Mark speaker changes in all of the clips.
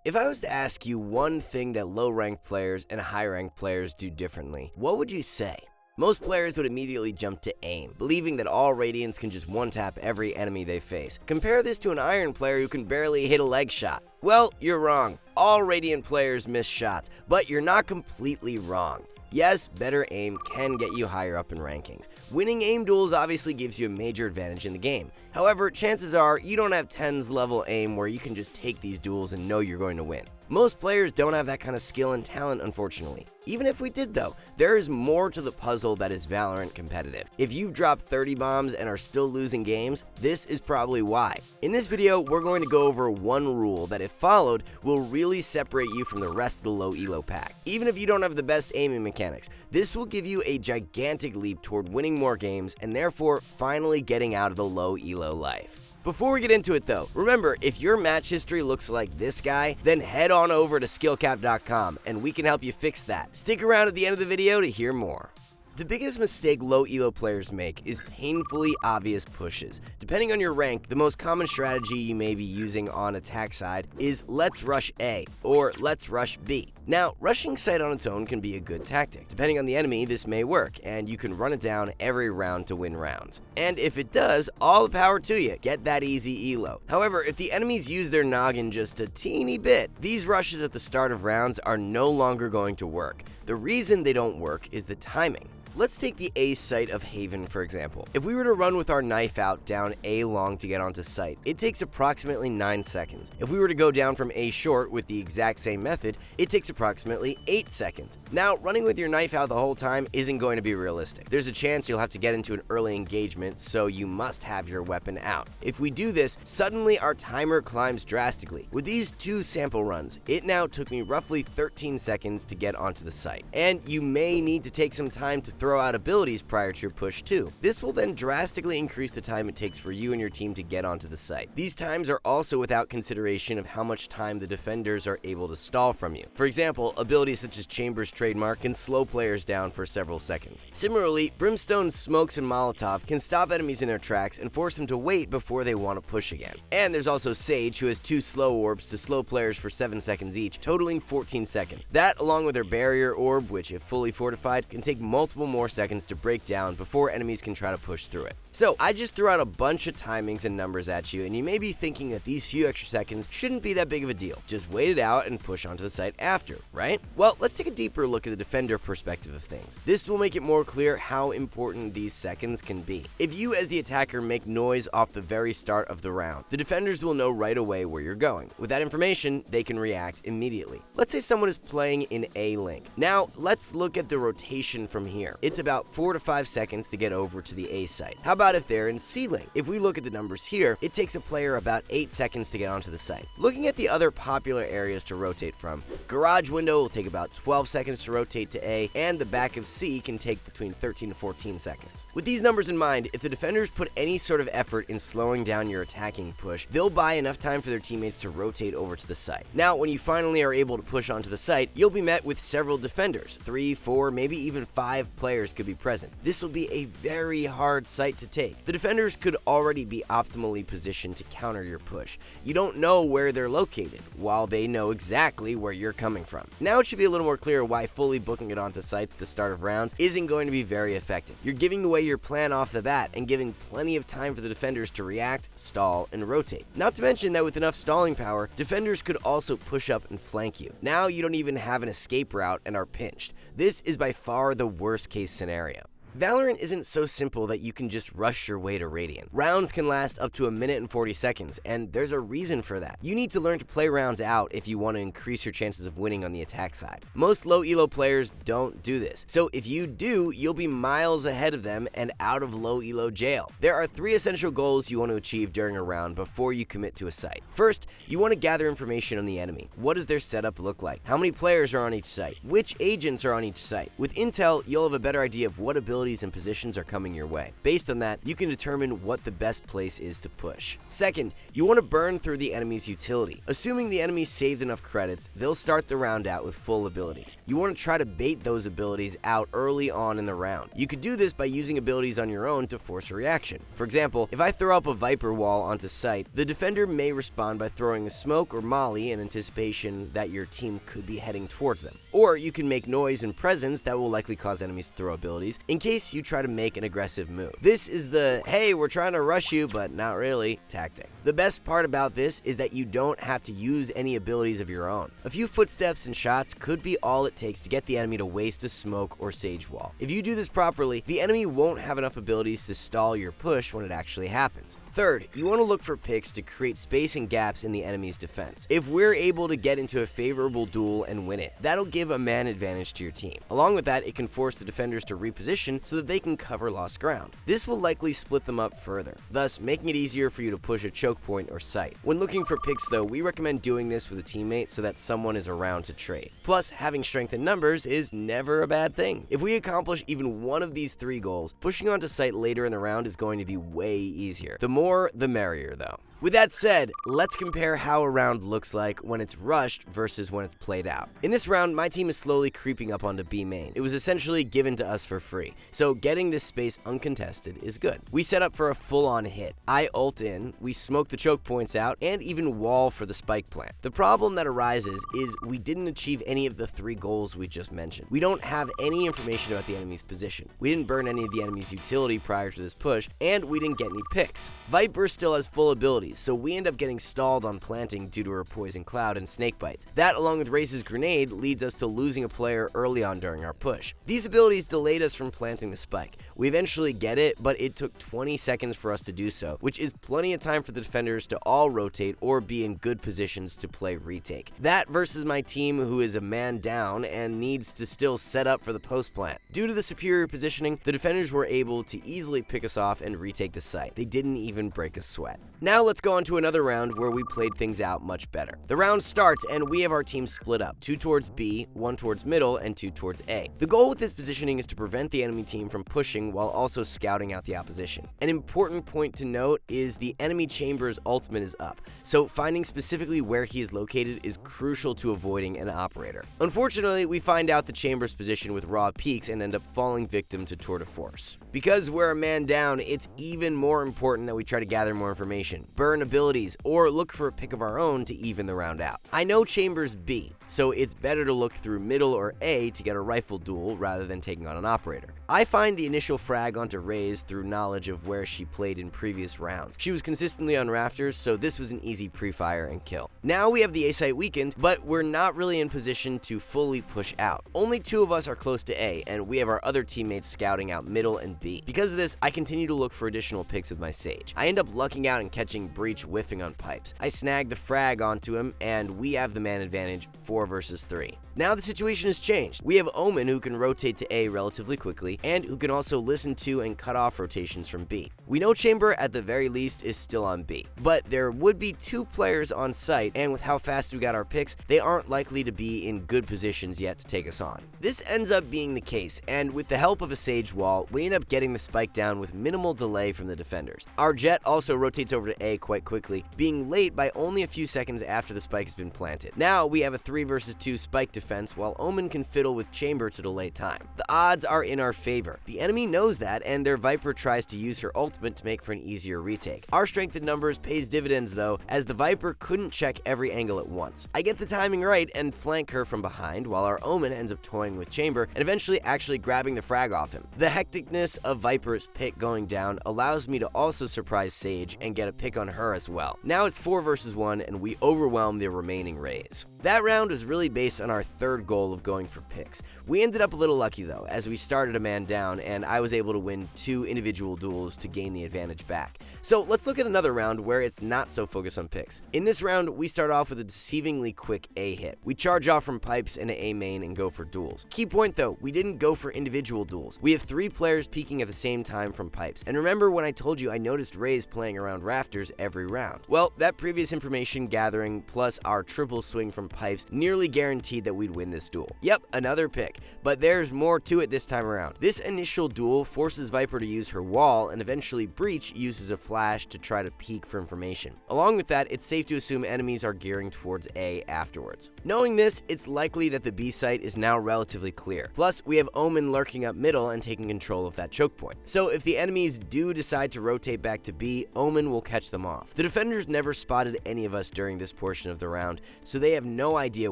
Speaker 1: If I was to ask you one thing that low-ranked players and high-ranked players do differently, what would you say? Most players would immediately jump to aim, believing that all Radiants can just one-tap every enemy they face. Compare this to an Iron player who can barely hit a leg shot. Well, you're wrong. All Radiant players miss shots, but you're not completely wrong. Yes, better aim can get you higher up in rankings. Winning aim duels obviously gives you a major advantage in the game. However, chances are you don't have 10s level aim where you can just take these duels and know you're going to win. Most players don't have that kind of skill and talent, unfortunately. Even if we did though, there is more to the puzzle that is Valorant competitive. If you've dropped 30 bombs and are still losing games, this is probably why. In this video, we're going to go over one rule that if followed, will really separate you from the rest of the low elo pack. Even if you don't have the best aiming mechanics, this will give you a gigantic leap toward winning more games and therefore finally getting out of the low elo life. Before we get into it though, remember, if your match history looks like this guy, then head on over to SkillCapped.com and we can help you fix that. Stick around at the end of the video to hear more. The biggest mistake low elo players make is painfully obvious pushes. Depending on your rank, the most common strategy you may be using on attack side is let's rush A or let's rush B. Now, rushing site on its own can be a good tactic. Depending on the enemy, this may work, and you can run it down every round to win rounds. And if it does, all the power to you, get that easy elo. However, if the enemies use their noggin just a teeny bit, these rushes at the start of rounds are no longer going to work. The reason they don't work is the timing. Let's take the A site of Haven for example. If we were to run with our knife out down A long to get onto site, it takes approximately 9 seconds. If we were to go down from A short with the exact same method, it takes approximately 8 seconds. Now, running with your knife out the whole time isn't going to be realistic. There's a chance you'll have to get into an early engagement, so you must have your weapon out. If we do this, suddenly our timer climbs drastically. With these 2 sample runs, it now took me roughly 13 seconds to get onto the site. And you may need to take some time to throw out abilities prior to your push too. This will then drastically increase the time it takes for you and your team to get onto the site. These times are also without consideration of how much time the defenders are able to stall from you. For example, abilities such as Chamber's trademark can slow players down for several seconds. Similarly, Brimstone's smokes and Molotov can stop enemies in their tracks and force them to wait before they want to push again. And there's also Sage, who has 2 slow orbs to slow players for 7 seconds each, totaling 14 seconds. That, along with her barrier orb, which if fully fortified, can take multiple more seconds to break down before enemies can try to push through it. So, I just threw out a bunch of timings and numbers at you, and you may be thinking that these few extra seconds shouldn't be that big of a deal. Just wait it out and push onto the site after, right? Well, let's take a deeper look at the defender perspective of things. This will make it more clear how important these seconds can be. If you as the attacker make noise off the very start of the round, the defenders will know right away where you're going. With that information, they can react immediately. Let's say someone is playing in A link. Now, let's look at the rotation from here. It's about 4 to 5 seconds to get over to the A site. How about if they're in C link? If we look at the numbers here, it takes a player about 8 seconds to get onto the site. Looking at the other popular areas to rotate from, garage window will take about 12 seconds to rotate to A, and the back of C can take between 13 to 14 seconds. With these numbers in mind, if the defenders put any sort of effort in slowing down your attacking push, they'll buy enough time for their teammates to rotate over to the site. Now, when you finally are able to push onto the site, you'll be met with several defenders. 3, 4, maybe even 5 players could be present. This will be a very hard site to take. The defenders could already be optimally positioned to counter your push. You don't know where they're located, while they know exactly where you're coming from. Now it should be a little more clear why fully booking it onto sites at the start of rounds isn't going to be very effective. You're giving away your plan off the bat and giving plenty of time for the defenders to react, stall, and rotate. Not to mention that with enough stalling power, defenders could also push up and flank you. Now you don't even have an escape route and are pinched. This is by far the worst case scenario. Valorant isn't so simple that you can just rush your way to Radiant. Rounds can last up to 1 minute and 40 seconds, and there's a reason for that. You need to learn to play rounds out if you want to increase your chances of winning on the attack side. Most low elo players don't do this, so if you do, you'll be miles ahead of them and out of low elo jail. There are 3 essential goals you want to achieve during a round before you commit to a site. First, you want to gather information on the enemy. What does their setup look like? How many players are on each site? Which agents are on each site? With intel, you'll have a better idea of what abilities abilities and positions are coming your way. Based on that, you can determine what the best place is to push. Second, you want to burn through the enemy's utility. Assuming the enemy saved enough credits, they'll start the round out with full abilities. You want to try to bait those abilities out early on in the round. You could do this by using abilities on your own to force a reaction. For example, if I throw up a Viper wall onto site, the defender may respond by throwing a smoke or molly in anticipation that your team could be heading towards them. Or you can make noise and presence that will likely cause enemies to throw abilities in case you try to make an aggressive move. This is the, hey, we're trying to rush you, but not really, tactic. The best part about this is that you don't have to use any abilities of your own. A few footsteps and shots could be all it takes to get the enemy to waste a smoke or sage wall. If you do this properly, the enemy won't have enough abilities to stall your push when it actually happens. Third, you want to look for picks to create space and gaps in the enemy's defense. If we're able to get into a favorable duel and win it, that'll give a man advantage to your team. Along with that, it can force the defenders to reposition so that they can cover lost ground. This will likely split them up further, thus making it easier for you to push a choke point or site. When looking for picks though, we recommend doing this with a teammate so that someone is around to trade. Plus, having strength in numbers is never a bad thing. If we accomplish even one of these 3 goals, pushing onto site later in the round is going to be way easier. The more, the merrier though. With that said, let's compare how a round looks like when it's rushed versus when it's played out. In this round, my team is slowly creeping up onto B main. It was essentially given to us for free, so getting this space uncontested is good. We set up for a full-on hit. I ult in, we smoke the choke points out, and even wall for the spike plant. The problem that arises is we didn't achieve any of the 3 goals we just mentioned. We don't have any information about the enemy's position. We didn't burn any of the enemy's utility prior to this push, and we didn't get any picks. Viper still has full abilities, so we end up getting stalled on planting due to her poison cloud and snake bites. That, along with Race's grenade, leads us to losing a player early on during our push. These abilities delayed us from planting the spike. We eventually get it, but it took 20 seconds for us to do so, which is plenty of time for the defenders to all rotate or be in good positions to play retake. That versus my team, who is a man down and needs to still set up for the post plant. Due to the superior positioning, the defenders were able to easily pick us off and retake the site. They didn't even break a sweat. Now let's go on to another round where we played things out much better. The round starts and we have our team split up, 2 towards B, 1 towards middle, and 2 towards A. The goal with this positioning is to prevent the enemy team from pushing while also scouting out the opposition. An important point to note is the enemy chamber's ultimate is up, so finding specifically where he is located is crucial to avoiding an operator. Unfortunately, we find out the chamber's position with raw peaks and end up falling victim to tour de force. Because we're a man down, it's even more important that we try to gather more information, burn abilities, or look for a pick of our own to even the round out. I know chamber's B, so it's better to look through middle or A to get a rifle duel rather than taking on an operator. I find the initial frag onto Raze through knowledge of where she played in previous rounds. She was consistently on rafters, so this was an easy pre-fire and kill. Now we have the A site weakened, but we're not really in position to fully push out. Only 2 of us are close to A, and we have our other teammates scouting out middle and B. Because of this, I continue to look for additional picks with my Sage. I end up lucking out and catching Breach whiffing on pipes. I snag the frag onto him, and we have the man advantage, 4 versus 3. Now the situation has changed. We have Omen, who can rotate to A relatively quickly, and who can also listen to and cut off rotations from B. We know Chamber, at the very least, is still on B, but there would be 2 players on site, and with how fast we got our picks, they aren't likely to be in good positions yet to take us on. This ends up being the case, and with the help of a Sage wall, we end up getting the spike down with minimal delay from the defenders. Our Jet also rotates over to A quite quickly, being late by only a few seconds after the spike has been planted. Now we have a 3 versus 2 spike defense, while Omen can fiddle with Chamber to delay time. The odds are in our favor. The enemy knows that, and their Viper tries to use her ultimate to make for an easier retake. Our strength in numbers pays dividends though, as the Viper couldn't check every angle at once. I get the timing right and flank her from behind, while our Omen ends up toying with Chamber and eventually actually grabbing the frag off him. The hecticness of Viper's pick going down allows me to also surprise Sage and get a pick on her as well. Now it's 4 versus 1 and we overwhelm the remaining Rays. That round was really based on our 3rd goal of going for picks. We ended up a little lucky though, as we started a man down and I was able to win 2 individual duels to gain the advantage back. So let's look at another round where it's not so focused on picks. In this round, we start off with a deceivingly quick A hit. We charge off from pipes into A main and go for duels. Key point though, we didn't go for individual duels. We have 3 players peeking at the same time from pipes. And remember when I told you I noticed Rays playing around rafters every round? Well, that previous information gathering plus our triple swing from pipes nearly guaranteed that we'd win this duel. Yep, another pick. But there's more to it this time around. This initial duel forces Viper to use her wall, and eventually Breach uses a flash to try to peek for information. Along with that, it's safe to assume enemies are gearing towards A afterwards. Knowing this, it's likely that the B site is now relatively clear. Plus, we have Omen lurking up middle and taking control of that choke point. So if the enemies do decide to rotate back to B, Omen will catch them off. The defenders never spotted any of us during this portion of the round, so they have no idea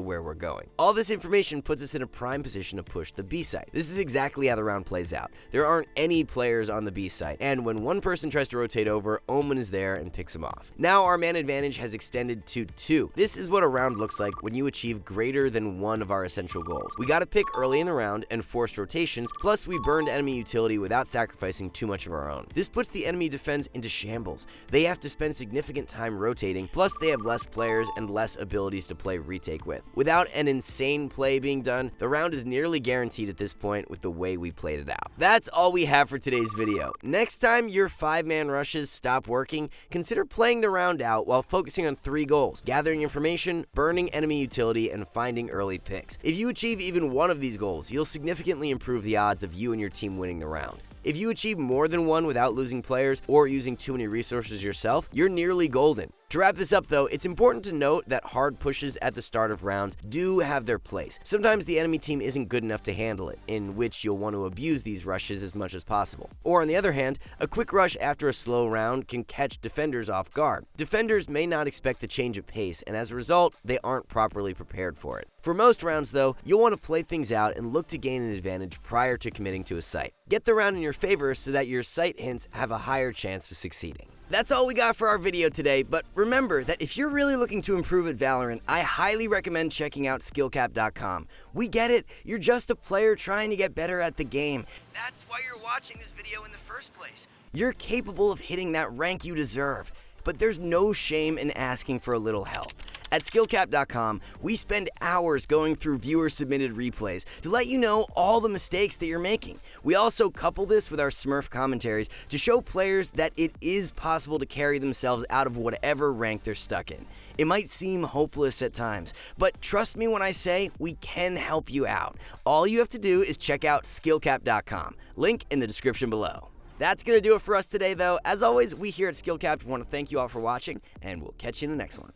Speaker 1: where we're going. All this information puts us in a prime position to push the B site. This is exactly how the round plays out. There aren't any players on the B site, and when one person tries to rotate over, Omen is there and picks him off. Now our man advantage has extended to 2. This is what a round looks like when you achieve greater than one of our essential goals. We got to pick early in the round and forced rotations, plus we burned enemy utility without sacrificing too much of our own. This puts the enemy defense into shambles. They have to spend significant time rotating, plus they have less players and less abilities to play retake with. Without an insane play being done, the round is nearly guaranteed at this point with the way we played it out. That's all we have for today's video. Next time your 5-man rushes stop working, consider playing the round out while focusing on 3 goals: gathering information, burning enemy utility, and finding early picks. If you achieve even one of these goals, you'll significantly improve the odds of you and your team winning the round. If you achieve more than one without losing players or using too many resources yourself, you're nearly golden. To wrap this up though, it's important to note that hard pushes at the start of rounds do have their place. Sometimes the enemy team isn't good enough to handle it, in which you'll want to abuse these rushes as much as possible. Or on the other hand, a quick rush after a slow round can catch defenders off guard. Defenders may not expect the change of pace, and as a result, they aren't properly prepared for it. For most rounds though, you'll want to play things out and look to gain an advantage prior to committing to a site. Get the round in your favor so that your site hints have a higher chance of succeeding. That's all we got for our video today, but remember that if you're really looking to improve at Valorant, I highly recommend checking out SkillCapped.com. We get it, you're just a player trying to get better at the game. That's why you're watching this video in the first place. You're capable of hitting that rank you deserve, but there's no shame in asking for a little help. At SkillCapped.com, we spend hours going through viewer-submitted replays to let you know all the mistakes that you're making. We also couple this with our Smurf commentaries to show players that it is possible to carry themselves out of whatever rank they're stuck in. It might seem hopeless at times, but trust me when I say we can help you out. All you have to do is check out SkillCapped.com. Link in the description below. That's going to do it for us today, though. As always, we here at SkillCapped want to thank you all for watching, and we'll catch you in the next one.